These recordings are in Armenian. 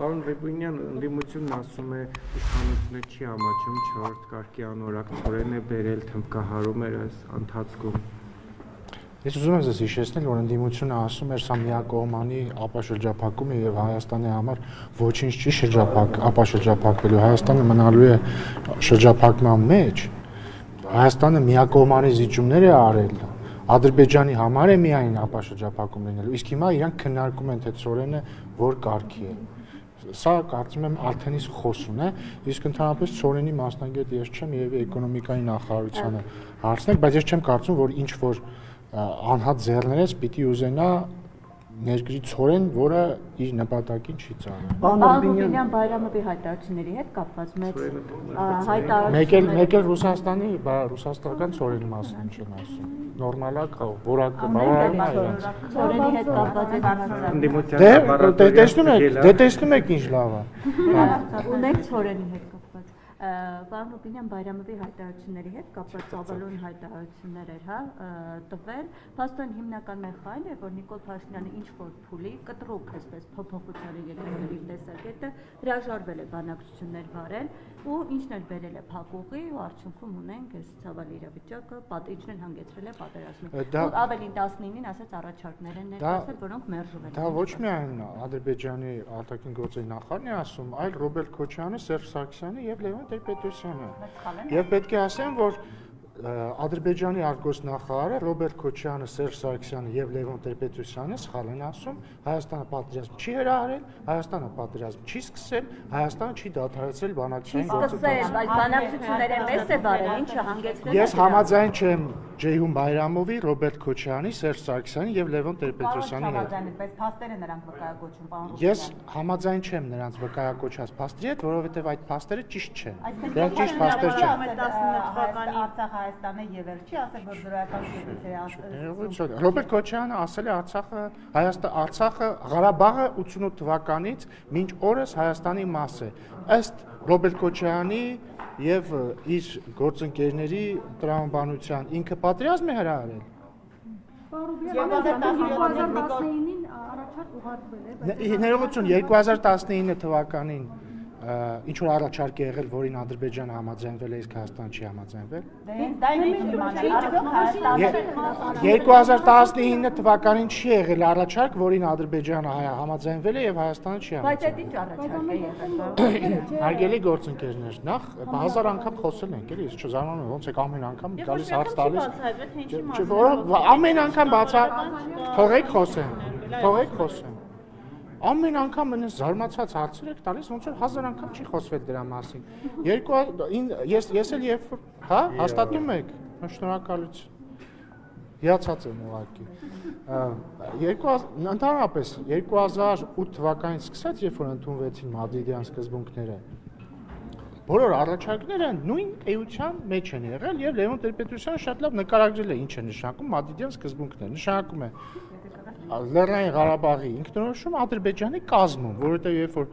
Պարոն Բեբունյան, ընդդիմությունն ասում է իշխանությունը չի ամաչում 4 կարգի անորակ ծորեն է բերել, թմբկահարում էր այս ընթացքում։ Ես ուզում եմ ձեզ հիշեցնել, որ ընդդիմությունը ասում էր սա միակողմանի ապաշրջափակում է եւ Հայաստանի համար ոչինչ չի ապաշրջափակվելու, Հայաստանը մնալու է շրջափակման մեջ, Հայաստանը միակողմանի զիջումներ է արել, Ադրբեջանի համար է միայն ապաշրջափակում լինելու, իսկ հիմա իրանք քննարկում են թե ծորենը որ կարգի է։ Սա կարծում եմ արդեն իսկ խոսուն է, իսկ ընդհանրապես ծորենի մասնագետ ես չեմ եւ էկոնոմիկայի նախարարությանը հարցնենք, բայց ես չեմ կարծում, որ ինչ որ անհատ ձեռներես պիտի ուզենա ներգրի ծորեն, որը իր նպատակին չի ծառայում։ Պարոն Բայրամովի հայտարարությունների հետ կապված մեծ հայտարարություն։ Մեկ էլ Ռուսաստանի, ռուսաստանական ծորենի մասին չեն ասում։ Նորմալ է, որակը բավարարում է իրենց։ Ծորենի հետ կապված Դե տեսնում եք ինչ լավ է։ Ունեք ծորենի հետ կապված։ Պարոն Ռուբինյան Բայրամովի հայտարարությունների հետ կապված ծավալուն հայտարարություններ էր, հա, տվել, փաստորեն հիմնական մեր խայլը է, որ Նիկոլ Փաշինյանը ինչ որ փուլի կտրուկ այսպես փոփոխության եկեղեցի տեսակետը հրաժարվել է բանակցություններ վարել ու ինչն էլ բերել է փակուղի ու արդյունքում ունենք այս ցավալի իրավիճակը, ինչն էլ հանգեցրել է պատերազմին։ Ու ավելին 19-ին ասած առաջարկներ են ներկայացել, որոնք մերժվել են։ Դա ոչ միայն Ադրբեջանի արտաքին գործերի նախարարն է ասում, այլ Ռոբերտ Քոչարյանը, Սերժ Սարգսյանը եւ Լևոն Տեր-Պետրոսյանը։ Եվ պետք է ասեմ, որ Ադրբեջանի արտգործնախարարը Ռոբերտ Քոչարյանը, Սերժ Սարգսյանը եւ Լևոն Տեր-Պետրոսյանը սխալ են ասում, Հայաստանը պատերազմ չի հրահրել, Հայաստանը պատերազմ չի սկսել, Հայաստանը չի դադարեցրել բանակցային գործընթացը։ Բայց բանակցությունները մեծ է բարել, ինչը հանգեցրել է։ Ես համաձայն չեմ Ջեյհուն Բայրամովի, Ռոբերտ Քոչարյանի, Սերժ Սարգսյանի եւ Լևոն Տեր-Պետրոսյանի հետ։ Բայց փաստերը նրանք վկայակոչում, պարոն։ Ես համաձայն չեմ նրանց վկայակոչած փաստերի հետ, որովհետեւ այդ փաստերը ճիշտ չեն։ Դրանք ճիշտ փաստեր չեն։ 19 թվականի Արցախ Հայաստանը ևեր չի ասել, որ դրական կետից է Ռոբերտ Քոչարյանը ասել է Արցախը Ղարաբաղը 88 թվականից մինչ օրս Հայաստանի մաս է։ Ըստ Ռոբերտ Քոչարյանի եւ իր գործընկերների տրամաբանության ինքը պատերազմ է հրահրել։ 2019-ին առաջարկ ուղարկվել է։ Ներողություն, 2019 թվականին ինչ որ առաջարկ է եղել, որին Ադրբեջանը համաձայնվել է, իսկ Հայաստանը չի համաձայնվել։ Դա ինչ իմանալ, արդյոք 2019 թվականին չի եղել առաջարկ, որին Ադրբեջանը համաձայնվել է եւ Հայաստանը չի Բայց այդ համաձայնվել։ ինչ առաջարկ է եղել։ Հարգելի գործընկերներ, նախ 1000 անգամ խոսել ենք, էլի, ես չզարմանում եմ, ոնց եք ամեն անգամ գալիս հարց տալիս։ Ամեն անգամ թողեք խոսեմ։ Ամեն անգամ ինձ զարմացած հարցեր եք տալիս, ոնց որ 1000 անգամ չի խոսվել դրա մասին։ Ես էլ երբ որ, հա, հաստատում եք, շնորհակալություն։ Հիացած եմ ուղղակի։ Ընդհանրապես 2008 թվականից սկսած, երբ որ ընդունվեցին Մադրիդյան սկզբունքները, բոլոր առաջարկները նույն էության մեջ են եղել եւ Լևոն Տեր-Պետրոսյանը շատ լավ նկարագրել է ինչ է նշանակում Մադրիդյան սկզբունքները։ Նշանակում է Լեռնային Ղարաբաղի ինքնորոշում Ադրբեջանի կազմում, որովհետեւ երբ որ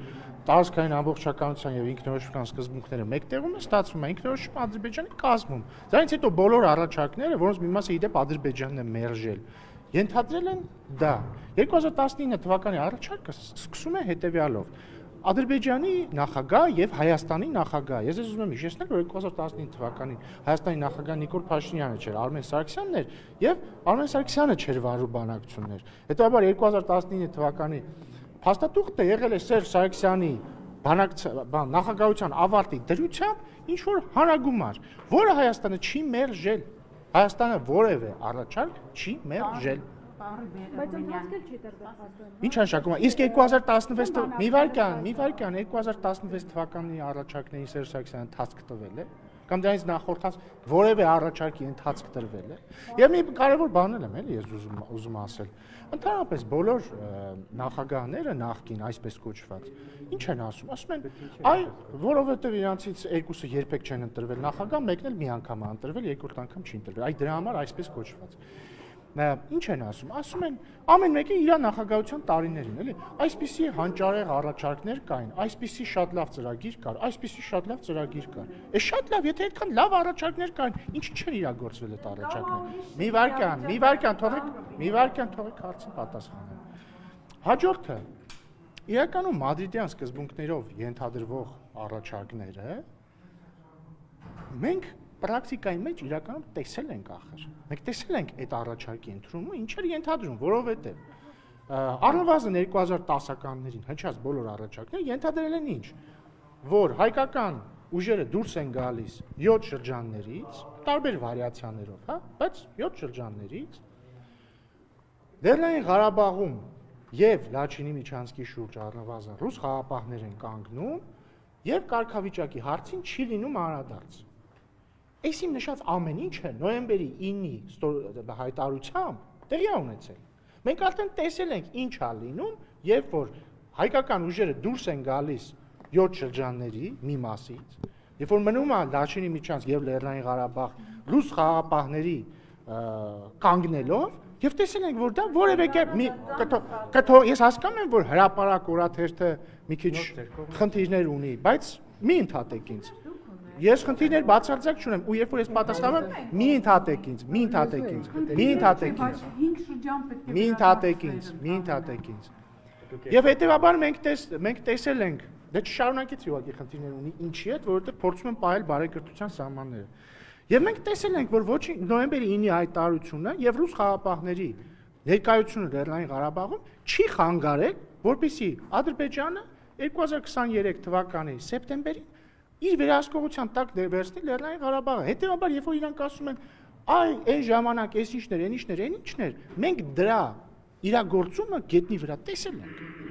տարածքային ամբողջականության եւ ինքնորոշման սկզբունքները մեկտեղում է, ստացվում է ինքնորոշում Ադրբեջանի կազմում։ Դրանից հետո բոլոր առաջարկները, որոնց մի մասը իդեպ Ադրբեջանն է մերժել, ենթադրել են դա։ 2019 թվականի առաջարկը սկսում է հետեւյալով. Ադրբեջանի նախագահ եւ Հայաստանի նախագահ։ Ես ուզում եմ հիշեցնել, որ 2019 թվականին Հայաստանի նախագահ Նիկոլ Փաշինյանը չէր, Արմեն Սարգսյանն էր եւ Արմեն Սարգսյանը չէր վարում բանակցություններ։ Հետո 2019 թվականի փաստաթուղթը եղել է Սերժ Սարգսյանի նախագահության ավարտի դրությամբ ինչ որ հանրագումար, որը Հայաստանը չի մերժել։ Հայաստանը որևէ առաջարկ չի մերժել։ Բայց ընթացքը չի տրվել։ Ինչ նշանակում է։ Իսկ 2016 մի վարքյան 2016 թվականի առաջարկների Սերժ Սարգսյանը ընթացք տվել է, կամ դրանից նախորդած որևէ առաջարկի ընթացք տրվել է։ Եվ մի կարևոր բան եմ, էլի ես ուզում ասել։ Ընդհանրապես բոլոր նախագահները նախկին այսպես կոչված ինչ են ասում։ Ասում են, այ որովհետև իրանցից երկուսը երբեք չեն ընտրվել նախագահ, մեկն էլ մի անգամ է ընտրվել, երկրորդ անգամ չի ընտրվել։ Այ դրա համար այսպես կոչված։ Ինչ են ասում։ Ասում են ամեն մեկը իր նախագահության տարիներին, էլի։ Այսպիսի հանճարեղ առաջարկներ կային, այսպիսի շատ լավ ծրագիր կար, այսպիսի շատ լավ ծրագիր կար։ Է շատ լավ, եթե այդքան լավ առաջարկներ կային, ինչ չեն իրագործվել այդ առաջարկները։ Մի վարքյան թողեք հարցին պատասխանեմ։ Հաջորդը իրականում մադրիդյան սկզբունքներով ենթադրվող առաջարկները մենք պրակտիկայի մեջ իրականում տեսել ենք ախր։ Մենք տեսել ենք այդ առաջարկի ընդունումը ինչ էր ենթադրում, որովհետև առնվազն 2010-ականներին հնչած բոլոր առաջարկները ենթադրել են ինչ, որ հայկական ուժերը դուրս են գալիս 7 շրջաններից, տարբեր վարիացիաներով, հա, բայց 7 շրջաններից Լեռնային Ղարաբաղում եւ Լաչինի Միչանսկի շուրջ առնվազն ռուս խաղապահներ են կանգնում եւ կարգավիճակի հարցին չի լինում անդրադարձ։ Այս իմ նշած ամեն ինչը նոյեմբերի 9-ի հայտարարությամբ տեղի է ունեցել։ Մենք արդեն տեսել ենք ինչ է լինում, երբ որ հայկական ուժերը դուրս են գալիս 7 շրջանների մի մասից, երբ որ մնում է Լաչինի Միչանսկ եւ Լեռնային Ղարաբաղ ռուս խաղապահների կանգնելով եւ տեսել ենք, որ դա որևէ կետ ես հասկանում եմ, որ հրապարակ օրաթերթը մի քիչ խնդիրներ ունի, բայց մի ընդհատեք ինձ։ Ես խնդիրներ բացարձակ չունեմ, ու երբ որ ես պատասխանում եմ, մի ընդհատեք ինձ։ Եվ հետեւաբար մենք տեսել ենք, դե չշարունակեցի ուղղակի խնդիրներ ունի ինչի հետ, որովհետեւ փորձում են պահել բարեկրթության սահմանները։ Եվ մենք տեսել ենք, որ ոչ նոյեմբերի 9-ի հայտարարությունը եւ ռուս խաղապահների ներկայությունը Լեռնային Ղարաբաղում չի խանգարել, որպեսզի Ադրբեջանը 2023 թվականի սեպտեմբերին իր վերահսկողության տակ վերցնի Լեռնային Ղարաբաղը։ Հետևաբար, երբ որ իրանք ասում են, այ այն ժամանակ այս ինչներ, մենք դրա իրագործումը գետնի վրա տեսել ենք։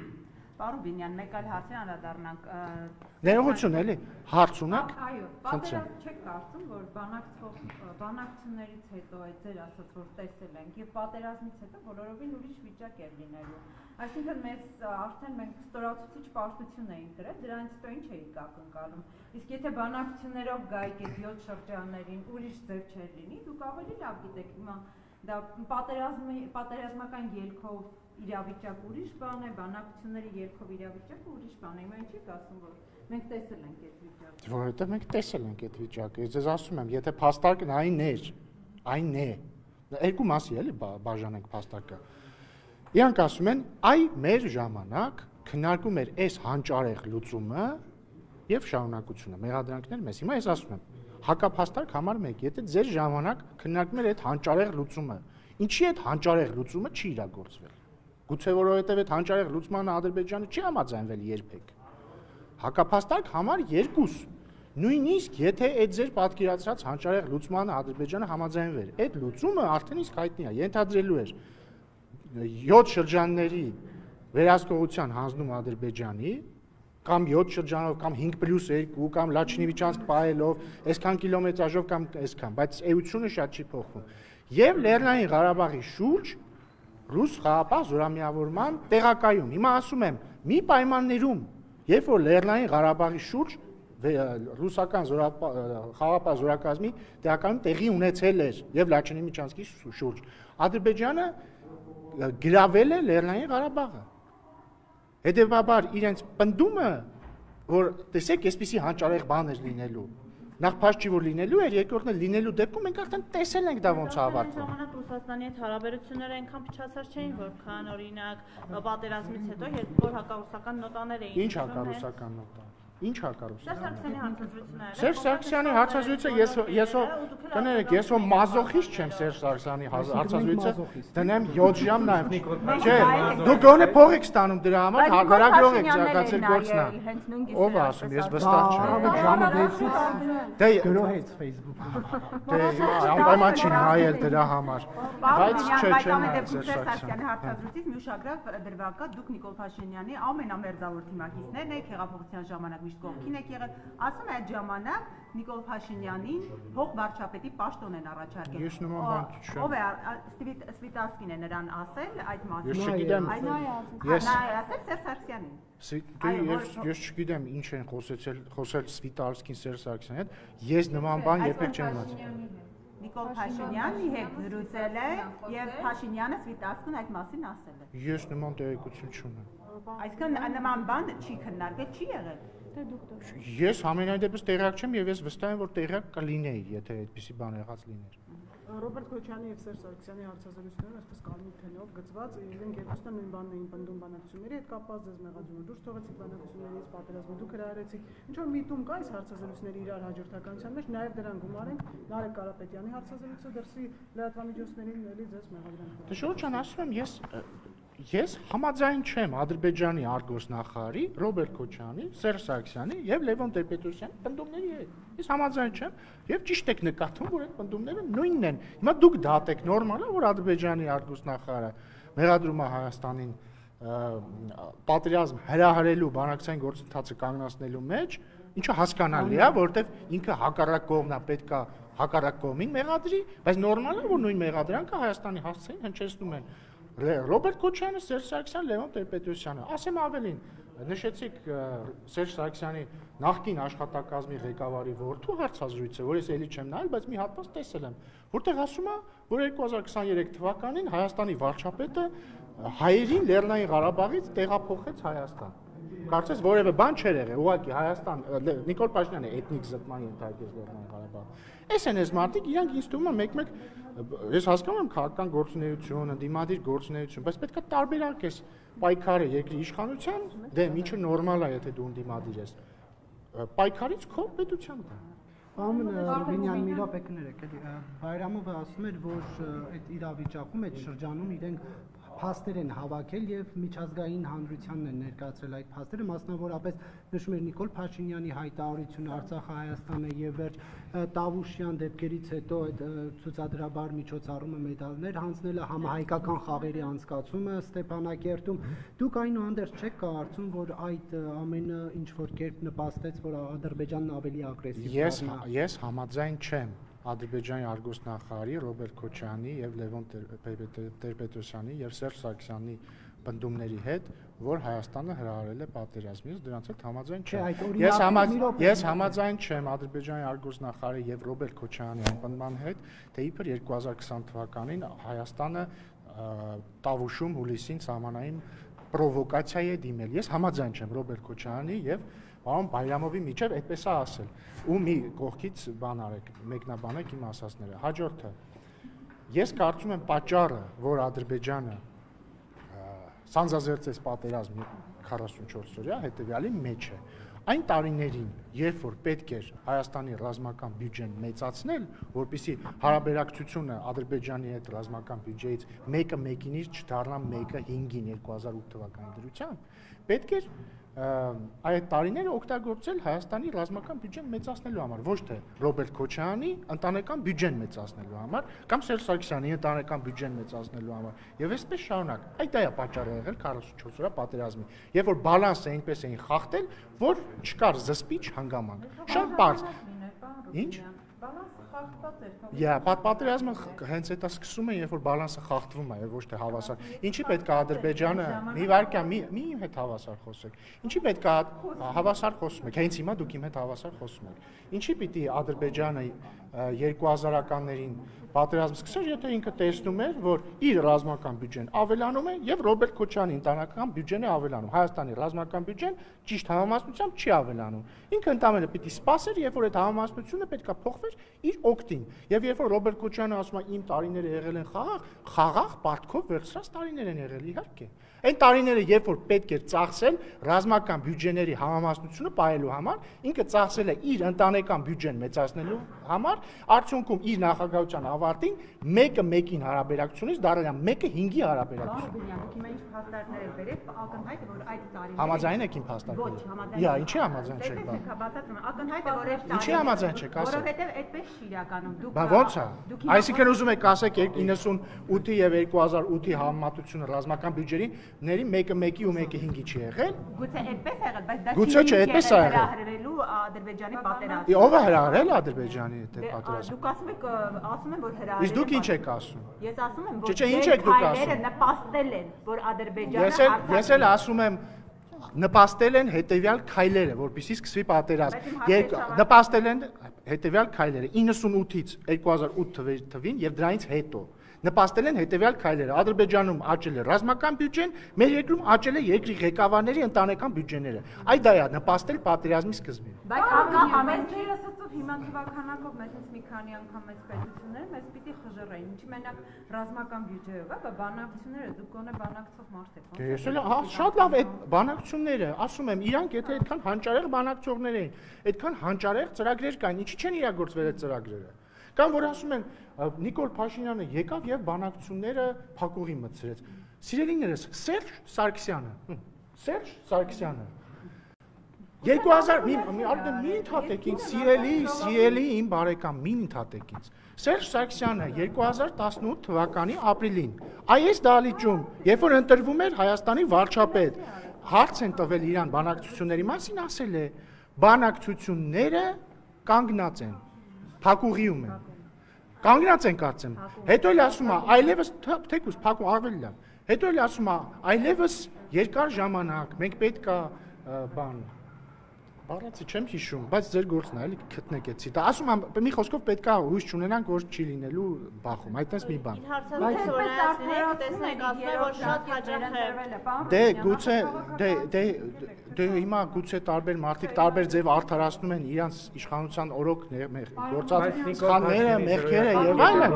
Պարոն Բինյան, մեկ այլ հարցին անդրադառնանք։ Ներողություն, էլի, հարց ունեք։ Այո, պատերազմ չեք կարծում, որ բանակցություններից հետո այդ ձեր ասած որ տեսել ենք եւ պատերազմից հետո բոլորովին ուրիշ վիճակ էր լինելու։ Այսինքն մեզ արդեն մենք ստորացուցիչ պարտություն էինք գրել, դրանից հետո ինչ էիք ակնկալում։ Իսկ եթե բանակցություններով գայիք այդ 7 շրջաններին ուրիշ ձև չէր լինի, դուք ավելի լավ գիտեք, հիմա դա պատերազմական ելքով իրավիճակ ուրիշ բան է, բանակցությունների ելքով իրավիճակը ուրիշ բան է։ Հիմա ինչի՞ ասում, որ մենք տեսել ենք այդ վիճակը։ Որովհետև մենք տեսել ենք այդ վիճակը։ Ես ձեզ ասում եմ, եթե փաստարկն այն է։ Երկու մասի էլի բաժանենք փաստարկը։ Իրանք ասում են, այ մեր ժամանակ քննարկում էր այս հանճարեղ լուծումը եւ շարունակությունը, մեղադրանքներ մեզ։ Հիմա ես ասում եմ, հակափաստարկ համար 1, եթե ձեր ժամանակ քննարկում էր այդ հանճարեղ լուծումը, ինչի այդ հանճարեղ լուծումը չի իրագործվել։ Գուցե որովհետև այդ հանճարեղ լուծմանը Ադրբեջանը չի համաձայնվել երբեք։ Հակափաստարկ համար 2, նույնիսկ եթե այդ ձեր պատկերացրած հանճարեղ լուծմանը Ադրբեջանը համաձայնվեր, այդ լուծումը արդեն իսկ հայտնի է, ենթադրելու էր 7 շրջանների վերահսկողության հանձնում Ադրբեջանի, կամ 7 շրջանով, կամ 5+2, կամ Լաչինի Միչանսկ պահելով, այսքան կիլոմետրաժով կամ այսքան, բայց էությունը շատ չի փոխվում։ Եվ Լեռնային Ղարաբաղի շուրջ ռուս խաղապահ զորամիավորման տեղակայում։ Հիմա ասում եմ, մի պայմաններում, երբ որ Լեռնային Ղարաբաղի շուրջ ռուսական խաղապահ զորակազմի տեղակայում տեղի ունեցել էր եւ Լաչինի Միչանսկի շուրջ, Ադրբեջանը գրավել է Լեռնային Ղարաբաղը։ Հետևաբար իրենց պնդումը, որ տեսեք, այսպիսի հանճարեղ բան էր լինելու, նախ փաստ չի որ լինելու էր, երկրորդն էլ լինելու դեպքում մենք արդեն տեսել ենք դա ոնց է ավարտվում։ Ժամանակ Ռուսաստանի հետ հարաբերությունները այնքան փչացած չէին, որքան օրինակ պատերազմից հետո, երբ որ հակառուսական նոտաներ էին։ Ինչ հակառուսական նոտա։ Ինչ հակառուսական։ Սերժ Սարգսյանի հարցազրույցները։ Սերժ Սարգսյանի հարցազրույցը կներեք, ես ո մազոխիստ չեմ Սերժ Սարգսյանի հարցազրույցը, դնեմ 7 ժամ նայեմ։ Չէ, դուք գոնե փող եք ստանում դրա համար, լրագրող եք զարգացել գործնա։ Ով է ասում, ես վստահ չեմ։ Ժամը 6-ից Դե գրոհեց Facebook-ում։ Դե անպայման չի նայել դրա համար։ Բայց չէ, չեմ նայել Սերժ Սարգսյանի հարցազրույցից մի ուշագրավ դրվագ կա, դուք Նիկոլ Փաշինյանի ամենամերձավոր թիմակիցներն եք, հեղափոխության ժամանակ միշտ կողքին եք եղել, ասում է այդ ժամանակ Նիկոլ Փաշինյանին փոխվարչապետի պաշտոն են առաջարկել։ Ես նման բան չեմ։ Ով է Սվիտասկին է նրան ասել այդ մասին։ Ես չգիտեմ։ Ես ասել Սերժ Սարգսյանին։ Ես չգիտեմ ինչ են խոսել Սվիտասկին Սերժ Սարգսյանի հետ։ Ես նման բան երբեք չեմ ասել։ Նիկոլ Փաշինյանի հետ զրուցել է եւ Փաշինյանը Սվիտասկին այդ մասին ասել է։ Ես նման տեղեկություն չունեմ։ Այսինքն նման բան չի քննարկվել, չի եղել։ Ես համենայն դեպս տեղյակ չեմ եւ ես վստահ եմ որ տեղյակ կլինեի, եթե այդպիսի բան եղած լիներ։ Ռոբերտ Քոչյանի եւ Սերժ Սարգսյանի հարցազրույցներն այսպես կալմիկ թենով գծված, իրենք երկուսն նույն բանն էին պնդում բանակցությունների հետ կապված, դες մեղադրումը դուրս թողեցիք բանակցություններից, պատերազմը դուք հրահրեցիք։ Ինչ որ միտում կա այս հարցազրույցների իրար հաջորդականության մեջ, նաեւ դրան գումարենք Նարեկ Կարապետյանի հարցազրույցը դրսի լրատվամիջոցներին էլի դες մեղադրանքով։ Դե Շուրջան, ասում եմ, ես համաձայն չեմ Ադրբեջանի արտգործնախարարի Ռոբերտ Քոչյանի, Սերժ Սարգսյանի եւ Լևոն Տեր-Պետրոսյանի պնդումների հետ։ Ես համաձայն չեմ եւ ճիշտ եք նկատում, որ այդ պնդումները նույնն են։ Հիմա դուք դատեք, նորմալ է, որ Ադրբեջանի արտգործնախարարը մեղադրում է Հայաստանին պատերազմ հրահրելու բանակցային գործընթացը կանգնացնելու մեջ, ինչը հասկանալի է, որովհետեւ ինքը հակառակ կողմն է, պետք է հակառակ կողմին մեղադրի, բայց նորմալ է, որ նույն մեղադրանքը Հայաստանի հասցեին հնչեցնում են Ռոբերտ Քոչյանը, Սերժ Սարգսյանը, Լևոն Տեր-Պետրոսյանը։ Ասեմ ավելին, նշեցիք Սերժ Սարգսյանի նախկին աշխատակազմի ղեկավարի որդու հարցազրույցը, որ ես էլի չեմ նայել, բայց մի հատված տեսել եմ, որտեղ ասում է, որ 2023 թվականին Հայաստանի վարչապետը հայերին Լեռնային Ղարաբաղից տեղափոխեց Հայաստան։ Կարծես որևէ բան չէր եղել, ուղղակի Հայաստան Նիկոլ Փաշինյանը էթնիկ զտման ենթարկեց Լեռնային Ղարաբաղը։ Այս են այս մարդիկ, իրանք ինձ թվում է մեկ-մեկ ես հասկանում եմ քաղաքական գործունեություն, ընդդիմադիր գործունեություն, բայց պետք է տարբերակես պայքարը երկրի իշխանության դեմ, ինչը նորմալ է, եթե դու ընդդիմադիր ես։ Պայքարից քո պետության դեմ։ Պարոն Ռուբինյան, մի րոպե կներեք, էլի Բայրամովը ասում էր, որ այդ իրավիճակում այդ շրջանում իրենք փաստեր են հավաքել եւ միջազգային հանրությանն են ներկայացրել այդ փաստերը, մասնավորապես նշում էր Նիկոլ Փաշինյանի հայտարարությունը Արցախը Հայաստանը եւ վերջ Տավուշյան դեպքերից հետո այդ ցուցադրաբար միջոցառումը մեդալներ հանձնելը, համահայկական խաղերի անցկացումը Ստեփանակերտում, դուք այնուհանդերձ չեք կարծում, որ այդ ամենը ինչ որ կերպ նպաստեց, որ Ադրբեջանն ավելի ագրեսիվ դառնա։ Ես համաձայն չեմ Ադրբեջանի արտգործնախարարի Ռոբերտ Քոչյանի եւ Լևոն Տեր-Պետրոսյանի եւ Սերժ Սարգսյանի պնդումների հետ, որ Հայաստանը հրահրել է պատերազմից, դրանց հետ համաձայն չեմ։ Ես համաձայն չեմ Ադրբեջանի արտգործնախարարի եւ Ռոբերտ Քոչյանի այն պնդման հետ, թե իբր 2020 թվականին Հայաստանը Տավուշում հուլիսին սահմանային պրովոկացիա է դիմել։ Ես համաձայն չեմ Ռոբերտ Քոչյանի եւ Պարոն Բայրամովի միջև այդպես է ասել, ու մի կողքից բան արեք, մեկնաբանեք իմ ասածները։ Հաջորդը, ես կարծում եմ պատճառը, որ Ադրբեջանը սանձազերծեց պատերազմի 44 օրյա հետևյալի մեջ է։ Այն տարիներին, երբ որ պետք էր Հայաստանի ռազմական բյուջեն մեծացնել, որպեսզի հարաբերակցությունը Ադրբեջանի հետ ռազմական բյուջեից 1-ը 1-ինից չդառնա 1-ը 5-ին 2008 թվականի դրությամբ, պետք էր այդ տարիները օգտագործել Հայաստանի ռազմական բյուջեն մեծացնելու համար, ոչ թե Ռոբերտ Քոչյանի ընտանեկան բյուջեն մեծացնելու համար, կամ Սերժ Սարգսյանի ընտանեկան բյուջեն մեծացնելու համար, եւ այսպես շարունակ։ Այդ է պատճառը եղել 44 օրյա պատերազմի, երբ որ բալանսը այնպես էին խախտել, որ չկար զսպիչ հանգամանք։ Շատ բարձ։ Ինչ? Բալանսը խախտված էր։ Պատերազմը հենց այդ է սկսում է, երբ որ բալանսը խախտվում է, եւ ոչ թե հավասար։ Ինչի պետք է Ադրբեջանը մի վարքյան մի իմ հետ հավասար խոսեք։ Ինչի պետք է հավասար խոսում եք։ Հենց հիմա դուք իմ հետ հավասար խոսում եք։ Ինչի պիտի Ադրբեջանը 2000-ականներին պատերազմ սկսեր, եթե ինքը տեսնում էր, որ իր ռազմական բյուջեն ավելանում է եւ Ռոբերտ Քոչյանի ընտանեկան բյուջեն է ավելանում։ Հայաստանի ռազմական բյուջեն ճիշտ համամասնությամբ չի ավելանում։ Ինքը ընդամենը պիտի սպասեր, երբ որ այդ համամասնությունը պետքա փոխվեր իր օգտին։ Եվ երբ որ Ռոբերտ Քոչյանը ասում է իմ տարիները եղել են խաղաղ պարտքով վերցրած տարիներ են եղել, իհարկե։ Այն տարիները, երբ որ պետք էր ծախսել ռազմական բյուջեների համամասնությունը պահելու համար, ինքը ծախսել է իր ընտանեկան բյուջեն մեծացնելու համար, արդյունքում իր նախագահության ավարտին 1-ը 1-ին հարաբերակցությունից դառել է 1-ը 5-ի հարաբերակցություն։ Հիմա ինչ փաստարկներ եք վերել, ակնհայտ է, որ այդ տարիները Համաձայն եք իմ փաստարկները։ Ոչ, համաձայն։ Իա, ինչի համաձայն չեք բա։ Ակնհայտ է, որ այդ տարիները Ինչի համաձայն չեք, ասեք։ Որովհետև այդպես չի իրականում։ Դուք Բա ո՞նց է։ Այսինքն ուզում եք ասեք 98-ի եւ 2008-ի համեմատությունը ռազմական բյուջեների 1-ը 1-ի ու 1-ը 5-ի չի եղել։ Գուցե այդպես է եղել, բայց դա Գուցե չէ, այդպես է եղել։ հրահրելու Ադրբեջանի պատերազմը։ Ո՞վ է հրահրել Ադրբեջանի հետ պատերազմը։ Դուք ասում եք, որ հրահրել։ Իսկ դուք ինչ եք ասում։ Ես ասում եմ, որ Չէ, ինչ եք դուք ասում։ հայերը նպաստել են, որ Ադրբեջանը Ես էլ ասում եմ նպաստել են հետևյալ քայլերը, որպեսզի սկսվի պատերազմ։ Նպաստել են հետևյալ քայլերը 98-ից 2008 թվին եւ դրանից հետո։ նպաստել են հետևյալ քայլերը։ Ադրբեջանում աճել է ռազմական բյուջեն, մեր երկրում աճել է երկրի ղեկավարների ընտանեկան բյուջեները։ Այդ դա է նպաստել պատերազմի սկզբին։ Բայց ամենից ասածով հիմա թվականակով մեզ մի քանի անգամ մեծ պետությունները մեզ պիտի խժռեին։ Ինչի մենակ ռազմական բյուջեով, բա բանակցությունները դուք գոնե բանակցող մարդ եք։ Ես էլ շատ լավ այդ բանակցությունները, ասում եմ, իրանք եթե այդքան հանճարեղ բանակցողներ էին, այդքան հանճարեղ ծրագրեր կային, ինչի չեն իրագործվել այդ ծրագրերը։ Կամ որ ասում են Նիկոլ Փաշինյանը եկավ եւ բանակցությունները փակուղի մտցրեց։ Սիրելիներս, Սերժ Սարգսյանը 2000 մի ընդհատեք ինձ, սիրելի իմ բարեկամ, մի ընդհատեք ինձ։ Սերժ Սարգսյանը 2018 թվականի ապրիլին այս դահլիճում, երբ որ ընտրվում էր Հայաստանի վարչապետ, հարց են տվել իրան բանակցությունների մասին, ասել է բանակցությունները կանգնած են, փակուղիում են։ Կանգնած են կարծեմ։ Հետո էլ ասում է, այլևս թեկուզ փակում ավելի լավ։ Հետո էլ ասում է, այլևս երկար ժամանակ մենք պետք է բան Բառացի չեմ հիշում, բայց ձեր գործն է, էլի գտնեք էցի։ Դա ասում եմ, մի խոսքով պետք է հույս չունենանք, որ չի լինելու բախում, այդպես մի բան։ Բայց օրինակ տեսնեք, ասում եմ, որ շատ հաճախ է։ Դե գուցե դե հիմա գուցե տարբեր մարդիկ տարբեր ձև արդարացնում են իրանց իշխանության օրոք գործած սխալները, մեղքերը եւ այլն։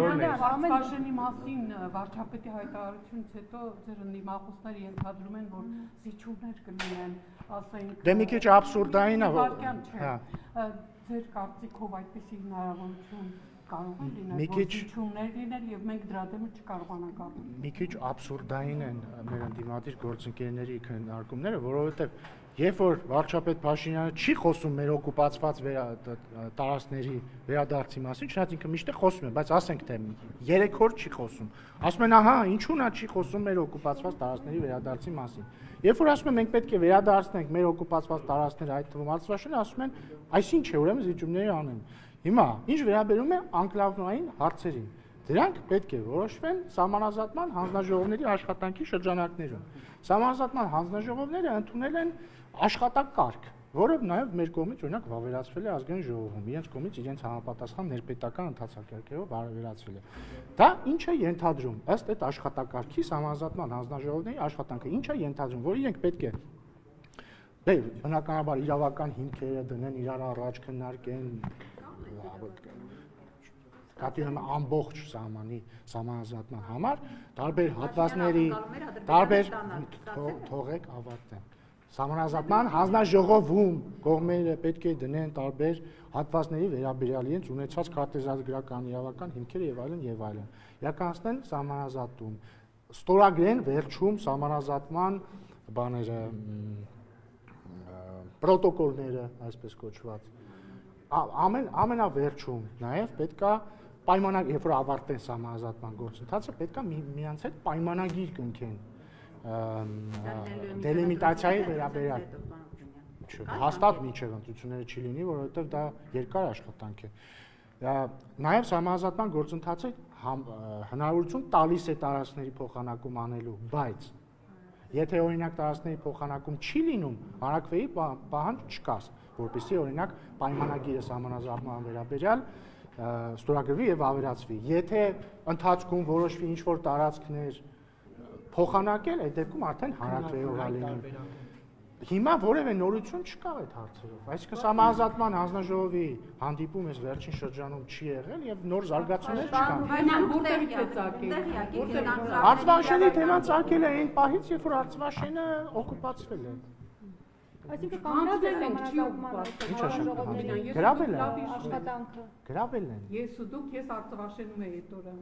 Վաշենի մասին վարչապետի հայտարարությունից հետո ձեր ընդդիմախոսները ենթադրում են, որ զիջումներ կլինեն, ասենք։ Դե մի քիչ աբսուրդային է, հա։ Ձեր կարծիքով այդպիսի հնարավորություն կարող է լինել, որ զիջումներ լինել եւ մենք դրա դեմ չկարողանանք ապրել։ Մի քիչ աբսուրդային են մեր ընդդիմադիր գործընկերների քննարկումները, որովհետեւ երբ որ վարչապետ Փաշինյանը չի խոսում մեր օկուպացված տարածքների վերադարձի մասին, չնայած ինքը միշտ է խոսում, բայց ասենք թե 3 օր չի խոսում։ Ասում են, ահա, ինչու նա չի խոսում մեր օկուպացված տարածքների վերադարձի մասին։ Երբ որ ասում են մենք պետք է վերադարձնենք մեր օկուպացված տարածքները, այդ թվում Արցախը, ասում են, այսինչ է, ուրեմն զիջումների անեն։ Հիմա, ինչ վերաբերում է անկլավային հարցերին, դրանք պետք է որոշվեն սահմանազատման հանձնաժողովների աշխատանքի շրջանակներում։ Սահմանազատման հանձնաժողովները ընդունել են աշխատակարգ, որը նաև մեր կողմից օրինակ վավերացվել է ազգային ժողովում, իրենց կողմից իրենց համապատասխան ներպետական ընթացակարգերով վավերացվել է։ Դա ինչ է ենթադրում, ըստ այդ աշխատակարգի սահմանազատման հանձնաժողովների աշխատանքը, ինչ է ենթադրում, որ իրենք պետք է բնականաբար իրավական հիմքերը դնեն, իրար առաջ քննարկեն, կատինում ամբողջ սահմանի սահմանազատման համար, տարբեր հատվածների, տարբեր թողեք ավարտեմ։ Սահմանազատման հանձնաժողովում կողմերը պետք է դնեն տարբեր հատվածների վերաբերյալ իրենց ունեցած քարտեզագրական իրավական հիմքերը եւ այլն եւ այլն։ Իրականացնեն սահմանազատում, ստորագրեն վերջում սահմանազատման բաները, պրոտոկոլները, այսպես կոչված։ Ամենավերջում նաև պետք է պայմանագիր, երբ որ ավարտեն սահմանազատման գործընթացը, պետք է միմյանց հետ պայմանագիր կնքեն դելիմիտացիայի վերաբերյալ։ Հաստատ մինչև ընտրությունները չի լինի, որովհետև դա երկար աշխատանք է։ Նաև սահմանազատման գործընթացը հնարավորություն տալիս է տարածքների փոխանակում անելու, բայց եթե օրինակ տարածքների փոխանակում չի լինում, հանրաքվեի պահանջ չկաս, որպեսզի օրինակ պայմանագիրը սահմանազատման վերաբերյալ ստորագրվի եւ ավերացվի։ Եթե ընթացքում որոշվի ինչ-որ տարածքներ փոխանակել, այդ դեպքում արդեն հանրաքվեով է լինում։ Հիմա որևէ նորություն չկա այդ հարցերով։ Այսինքն սահմանազատման հանձնաժողովի հանդիպում էս վերջին շրջանում չի եղել եւ նոր զարգացումներ չկան։ Որտեղից է ծագել։ Արցվաշենի թեման ծագել է այն պահից, երբ որ Արցվաշենը օկուպացվել է։ Այսինքն կանգնած ենք չի օկուպացվել։ Գրավել են աշխատանքը։ Գրավել են։ Ես ու դուք ես Արցախաշենում էի այդ օրը։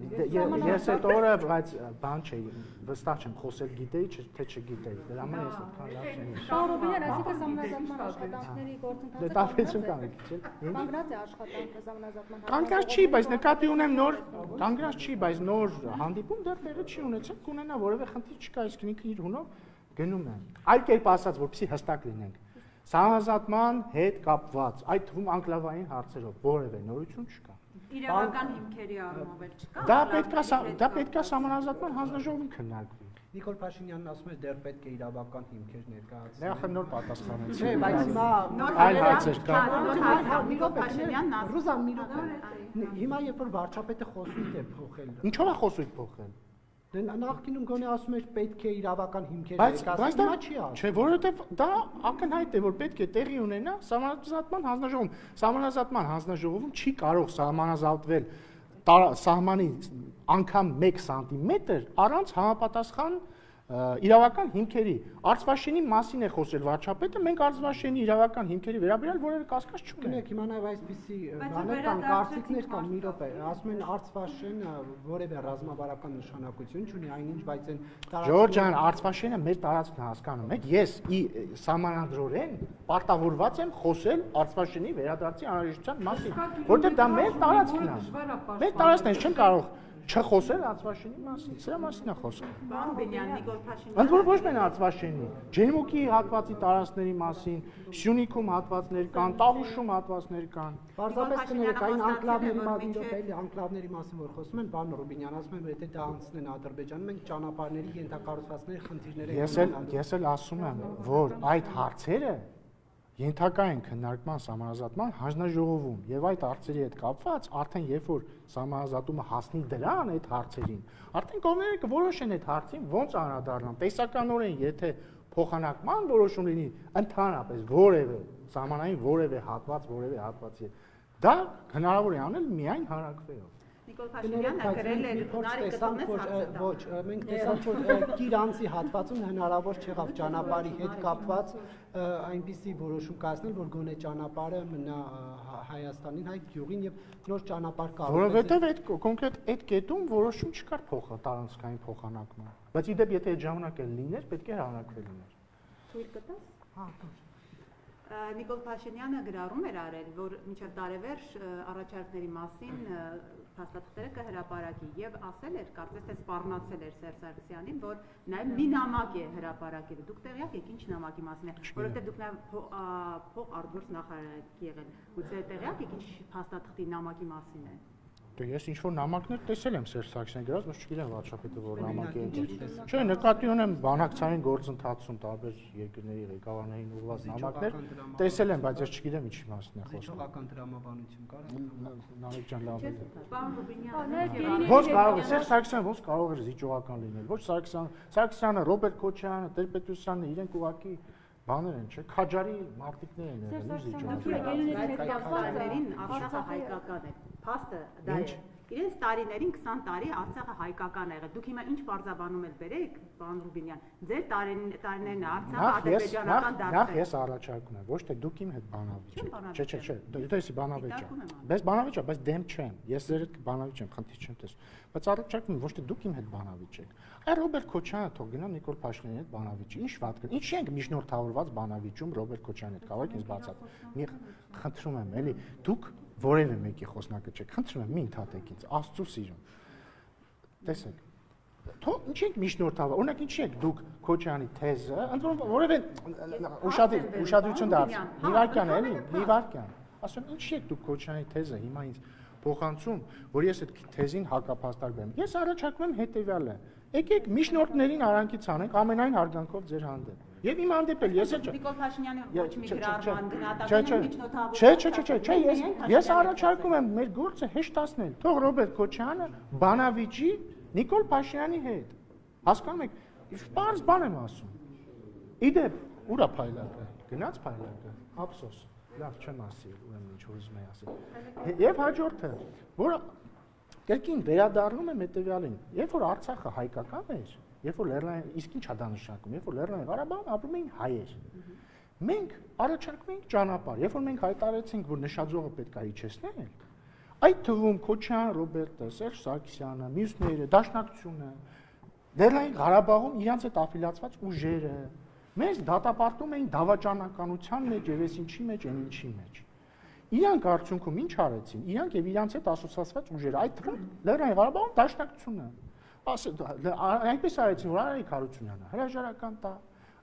Ես այդ օրը, բայց բան չէի, վստահ չեմ, խոսել գիտեի, թե չգիտեի։ Դրա համար ես այդքան լավ չեմ։ Շարոբինյան, այսինքն սահմանազատման աշխատանքների գործընթացը Դե տարբերություն կա, չէ՞։ կանգնած է աշխատանքը սահմանազատման։ Կանգնած չի, բայց նկատի ունեմ նոր, կանգնած չի, բայց նոր հանդիպում դեռ տեղի չի ունեցել, կունենա որևէ խնդիր չկա, իսկ ինքը իր հունով գնում է։ Այլ կերպ ասած, որպեսզի հստակ լինենք, սահմանազատման հետ կապված, այդ թվում անկլավային հարցերով որևէ նորություն չկա։ Իրավական հիմքերի առումով էլ չկա։ Դա պետք է սահմանազատման հանձնաժողովում քննարկվի։ Նիկոլ Փաշինյանն ասում է դեռ պետք է իրավական հիմքեր ներկայացնել։ Նախ նոր պատասխանեցի։ Չէ, բայց հիմա այլ հարցեր կան։ Նիկոլ Փաշինյանն ասում Ռուզան մի րոպե։ Հիմա երբ որ վարչապետը խոսույթ է փոխել։ Ինչո՞վ է խոսույթ փոխել։ Նախկինում գոնե ասում էր պետք է իրավական հիմքեր Բայց դա չի ասում։ Չէ, որովհետև դա ակնհայտ է, որ պետք է տեղի ունենա սահմանազատման հանձնաժողովում։ Սահմանազատման հանձնաժողովում չի կարող սահմանազատվել սահմանի անգամ 1 սանտիմետր առանց համապատասխան իրավական հիմքերի։ Արծվաշենի մասին է խոսել վարչապետը, մենք Արծվաշենի իրավական հիմքերի վերաբերյալ որևէ կասկած չունենք։ Գնեք հիմա նաև այսպիսի բաներ կան, կարծիքներ կան, մի րոպե, ասում են Արծվաշենը որևէ ռազմավարական նշանակություն չունի, այնինչ, բայց այն Ժորժ ջան, Արծվաշենը մեր տարածքն է, հասկանում եք։ Ես սահմանադրորեն պարտավորված եմ խոսել Արծվաշենի վերադարձի անհրաժեշտության մասին, որովհետև դա մեր տարածքն է։ Մեր տարածքն է, չեմ կարող չխոսել Արծվաշենի մասին, սրա մասին է խոսքը։ Պարոն Բենյան, Նիկոլ Փաշինյանը։ Ընդ որ ոչ միայն Արծվաշենի, Ջերմուկի հատվածի տարածքների մասին, Սյունիքում հատվածներ կան, Տավուշում հատվածներ կան։ Պարզապես կներեք այն անկլավների մասին, որ խոսում են, պարոն Ռուբինյան, ասում եմ, եթե դա անցնեն Ադրբեջան, մենք ճանապարհների ենթակառուցվածքների խնդիրներ ենք։ Ես էլ ասում եմ, որ այդ հարցերը ենթակա են քննարկման սահմանազատման հանձնաժողովում եւ այդ հարցերի հետ կապված արդեն երբ որ սահմանազատումը հասնի դրան այդ հարցերին արդեն կողմերը կորոշեն այդ հարցին ոնց անդրադառնան տեսականորեն եթե փոխանակման որոշում լինի ընդհանրապես որևէ սահմանային որևէ հատվածի դա հնարավոր է անել միայն հանրակրվեով Նիկոլ Փաշինյանը գրել է ոչ, մենք տեսանք, որ Կիրանցի հատվածում հնարավոր չեղավ ճանապարհի հետ կապված այնպիսի որոշում կայացնել, որ գոնե ճանապարհը մնա Հայաստանին, հայ գյուղին եւ նոր ճանապարհ կարող է։ Որովհետեւ այդ կոնկրետ այդ կետում որոշում չկար տարածքային փոխանակման։ Բայց իդեպ եթե այդ ժամանակ էլ լիներ, պետք է հանրակրվել լիներ։ Թույլ կտաս։ Հա, Նիկոլ Փաշինյանը գրառում էր արել, որ մինչև տարեվերջ առաջարկների մասին փաստաթղթերը կհրապարակի եւ ասել էր, կարծես թե սպառնացել էր Սերժ Սարգսյանին, որ նաեւ մի նամակ է հրապարակել։ Դուք տեղյակ եք ինչ նամակի մասին է, որովհետեւ դուք նաեւ փող արտգործ նախարար եք եղել։ Գուցե տեղյակ եք ինչ փաստաթղթի նամակի մասին է։ Դե ես ինչ որ նամակներ տեսել եմ Սերժ Սարգսյանի գրած, բայց չգիտեմ վարչապետը որ նամակ է եկել։ Չէ, նկատի ունեմ բանակցային գործընթացում տարբեր երկրների ղեկավարներին ուղղված նամակներ տեսել եմ, բայց ես չգիտեմ ինչի մասին է խոսքը։ Զիջողական դրամաբանություն կար։ Նարեկ ջան լավ է։ Պարոն Ռուբինյան, Ոչ կարող է Սերժ Սարգսյանը ոնց կարող է զիջողական լինել։ Ոչ Սարգսյանը, Ռոբերտ Քոչարյանը, Տեր-Պետրոսյանը իրենք ուղղակի բաներ են, չէ՞, քաջարի մարտիկներ են եղել, զիջողականներին Արցախը հայկական է։ Փաստը դա է։ Իրենց տարիներին 20 տարի Արցախը հայկական է եղել։ Դուք հիմա ինչ բարձաբանում եք բերեք, պարոն Ռուբինյան։ Ձեր տարիներն Արցախը ադրբեջանական դարձել։ Նախ ես առաջարկում եմ, ոչ թե դուք իմ հետ բանավիճ եք։ Չէ, դու ես բանավիճ եք։ Բայց բանավիճ է, բայց դեմ չեմ։ Ես ձեր հետ բանավիճ եմ, խնդիր չեմ տես։ Բայց առաջարկում եմ, ոչ թե դուք իմ հետ բանավիճ եք։ Այ Ռոբերտ Քոչյանը թող գնա Նիկոլ Փաշինյանի հետ բանավիճի։ Ինչ վատ կա։ Ինչ ենք միջնորդավորված բանավիճում Ռոբերտ Քոչյանի հետ, կարող եք ինձ բացատրել։ Մի խնդրում եմ, էլի դուք որևէ մեկի խոսնակը չեք։ Խնդրում եմ, մի ընդհատեք ինձ, Աստծո սիրուն։ Տեսեք։ Թող ինչ ենք միջնորդավոր։ Օրինակ ինչի եք դուք Քոչյանի թեզը, ընդ որում որևէ ուշադրություն դարձ։ Նիվարկյան էլի, Նիվարկյան։ Ասում եմ, ինչի եք դուք Քոչյանի թեզը հիմա ինձ փոխանցում, որ ես այդ թեզին հակափաստար բերեմ։ Ես առաջարկում եմ հետեւյալը։ Եկեք միջնորդներին արանքից անենք ամենայն հարգանքով ձեր հանդեպ։ Եվ իմ հանդեպ էլ ես էլ Նիկոլ Փաշինյանը ոչ մի գրառման գնահատական Ես առաջարկում եմ մեր գործը հեշտացնել։ Թող Ռոբերտ Քոչյանը բանավիճի Նիկոլ Փաշինյանի հետ։ Հասկանում եք, պարզ բան եմ ասում։ Իդեպ, ուրա փայլակը, գնաց փայլակը, ափսոս։ Լավ չեմ ասել, ուրեմն ինչ որ ուզում եմ ասել։ Եվ հաջորդը, որը կերկին վերադառնում եմ հետևյալին, երբ որ Արցախը հայկական էր, երբ որ Լեռնային, իսկ ի՞նչ է դա նշանակում, երբ որ Լեռնային Ղարաբաղում ապրում էին հայեր։ Մենք առաջարկում ենք ճանապարհ, երբ որ մենք հայտարարեցինք, որ նշաձողը պետք է իջեցնել, այդ թվում Քոչյան, Ռոբերտը, Սերժ Սարգսյանը, մյուսները, Դաշնակցությունը, Լեռնային Ղարաբաղում իրancs այդ աֆիլիացված ուժերը մեզ դատապարտում էին դավաճանականության մեջ եւ ես ինչի մեջ, այն ինչի մեջ։ Իրանք արդյունքում ինչ արեցին։ Իրանք եւ իրանց հետ ասոցիացված ուժերը, այդ թվում Լեռնային Ղարաբաղում Դաշնակցությունը, այնպես արեցին, որ Արարիկ Հարությունյանը հրաժարական տա,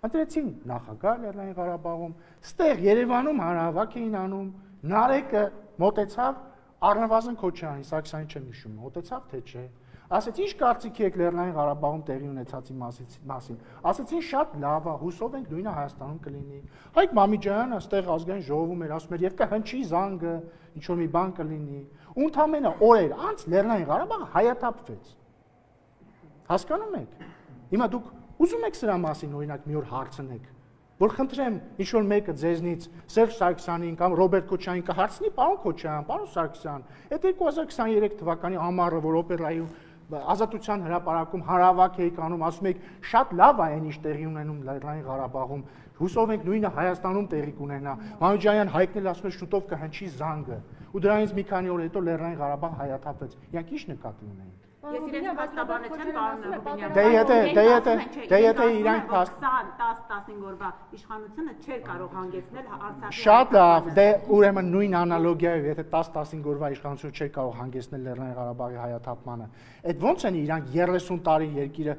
ընտրեցին նախագահ Լեռնային Ղարաբաղում, ստեղ Երևանում հանրահավաք էին անում, Նարեկը մոտեցավ, Առնվազն Քոչարյանին, Սարգսյանին չեմ հիշում, մոտեցավ թե չէ։ Ասեց ինչ կարծիքի եք Լեռնային Ղարաբաղում տեղի ունեցածի մասին։ Ասեցին շատ լավ է, հուսով ենք նույնը Հայաստանում կլինի։ Հայկ Մամիջյանը այստեղ ազգային ժողովում էր ասում էր եւ կհնչի զանգը, ինչ որ մի բան կլինի։ Ու ընդամենը օրեր անց Լեռնային Ղարաբաղը հայաթափվեց։ Հասկանում եք։ Հիմա դուք ուզում եք սրա մասին օրինակ մի օր հարցնեք, որ խնդրեմ ինչ որ մեկը ձեզնից Սերժ Սարգսյանին կամ Ռոբերտ Քոչարյանին կհարցնի, պարոն Քոչարյան, պարոն Սարգսյան, այդ 2023 թվականի ամառը, որ օպերայում Ազատության հրապարակում հարավակ էիք անում, ասում եք շատ լավ է այն ինչ տեղի ունենում Լեռնային Ղարաբաղում, հուսով ենք նույնը Հայաստանում տեղի կունենա։ Մամիջյան Հայկն էլ ասում էր շուտով կհնչի զանգը։ Ու դրանից մի քանի օր հետո Լեռնային Ղարաբաղ հայաթափվեց։ Իրանք ի՞նչ նկատի ունեն։ Ես իրենց փաստաբանության պարոն Ռուբինյան։ Դե եթե իրանք 10-15 օրվա իշխանությունը չէր կարող հանգեցնել Արցախի։ Շատ լավ, դե ուրեմն նույն անալոգիայով, եթե 10-15 օրվա իշխանությունը չէր կարող հանգեցնել Լեռնային Ղարաբաղի հայաթափմանը, այդ ո՞նց են իրանք 30 տարի երկիրը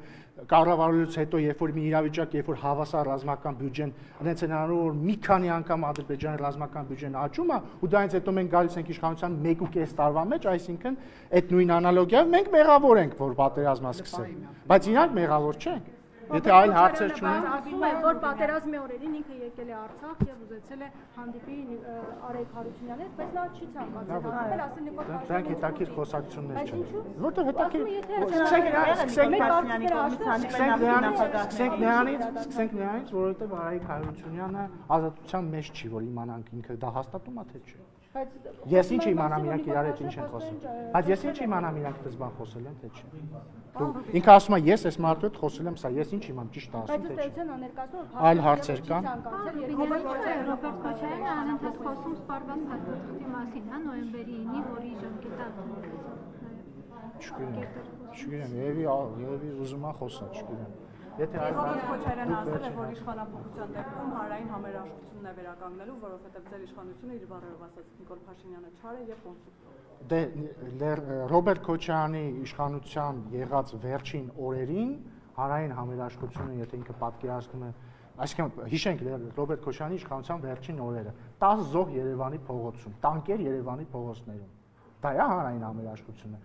կառավարելուց հետո, երբ որ մի իրավիճակ, երբ որ հավասար ռազմական բյուջեն, այնց են անում, որ մի քանի անգամ Ադրբեջանի ռազմական բյուջեն աճում է, ու դրանից հետո մենք գալիս ենք իշխանության 1.5 տարվա մեջ, այսինքն այդ նույն անալոգիայով մենք մեղավոր ենք, որ պատերազմը սկսել, բայց իրանք մեղավոր չեն։ Եթե այլ հարցեր չունեն, ասում է, որ պատերազմի օրերին ինքը եկել է Արցախ եւ ուզեցել է հանդիպի Արայք Հարությունյանի հետ, բայց նա չի ցանկացել հանդիպել, ասել Նիկոլ Փաշինյանը։ դրանք հետաքրքիր խոսակցություններ չեն։ Որտեղ սկսենք նրանից, որովհետեւ Արայք Հարությունյանը ազատության մեջ չի, որ իմանանք ինքը դա հաստատում է թե չէ։ Ես ինչ իմանամ իրանք իրար հետ ինչ են խոսում։ Բայց ես ինչ իմանամ իրանք դες բան խոսել են թե չէ։ Ինքը ասում է ես այս մարդու հետ խոսել եմ, սա ես ինչ իմանամ ճիշտ ասում թե չէ։ Այլ հարցեր կան։ Ռոբերտ Քոչարյանը անընդհատ խոսում սպառված փաստաթղթի մասին, հա, նոյեմբերի 9-ի, որի ժամկետը։ Չգիտեմ, երևի ուզում է խոսա, չգիտեմ։ Եթե Ռոբերտ Քոչարյանը ասել է, որ իշխանապողության դեպքում հանրային համերաշխությունն է վերականգնելու, որովհետև ձեր իշխանությունը իր բառերով ասած Նիկոլ Փաշինյանը չար է եւ կոնֆլիկտ։ Դե Ռոբերտ Քոչարյանի իշխանության եղած վերջին օրերին հանրային համերաշխությունը, եթե ինքը պատկերացնում է, այսինքն հիշենք Ռոբերտ Քոչարյանի իշխանության վերջին օրերը, 10 զոհ Երևանի փողոցում, տանկեր Երևանի փողոցներում։ Դա է հանրային համերաշխությունը։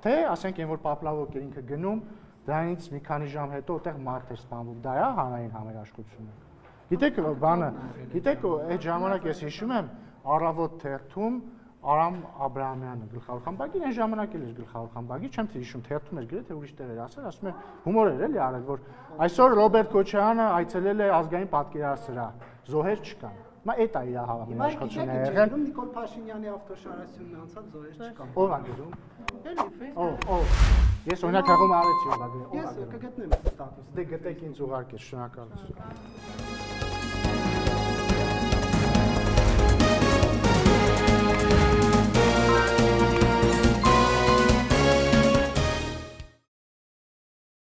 Թե ասենք այն որ Պապլավոկ էր ինքը գնում, դրանից մի քանի ժամ հետո այդտեղ մարդ էր սպանվում, դա է հանրային համերաշխությունը։ Գիտեք բանը, գիտեք այդ ժամանակ ես հիշում եմ Առավոտ թերթում Արամ Աբրահամյանը գլխավոր խմբագիր, այն ժամանակ էլ էր գլխավոր խմբագիր, չեմ հիշում թերթում էր գրել, թե ուրիշ տեղ էր ասել, ասում է հումոր էր էլի արել, որ այսօր Ռոբերտ Քոչարյանը այցելել է ազգային պատկերասրահ, զոհեր չկան։ Մա էդ է իր համերաշխությունը եղել։ Նիկոլ Փաշինյանի ավտոշարասյունն անցած զոհեր չկան։ Ո՞վ է գրում։ Ես օրինակ հղում արեցի, ով է գրել։ Ես կգտնեմ ստատուս։ Դե գտեք ինձ ուղարկեք, շնորհակալություն։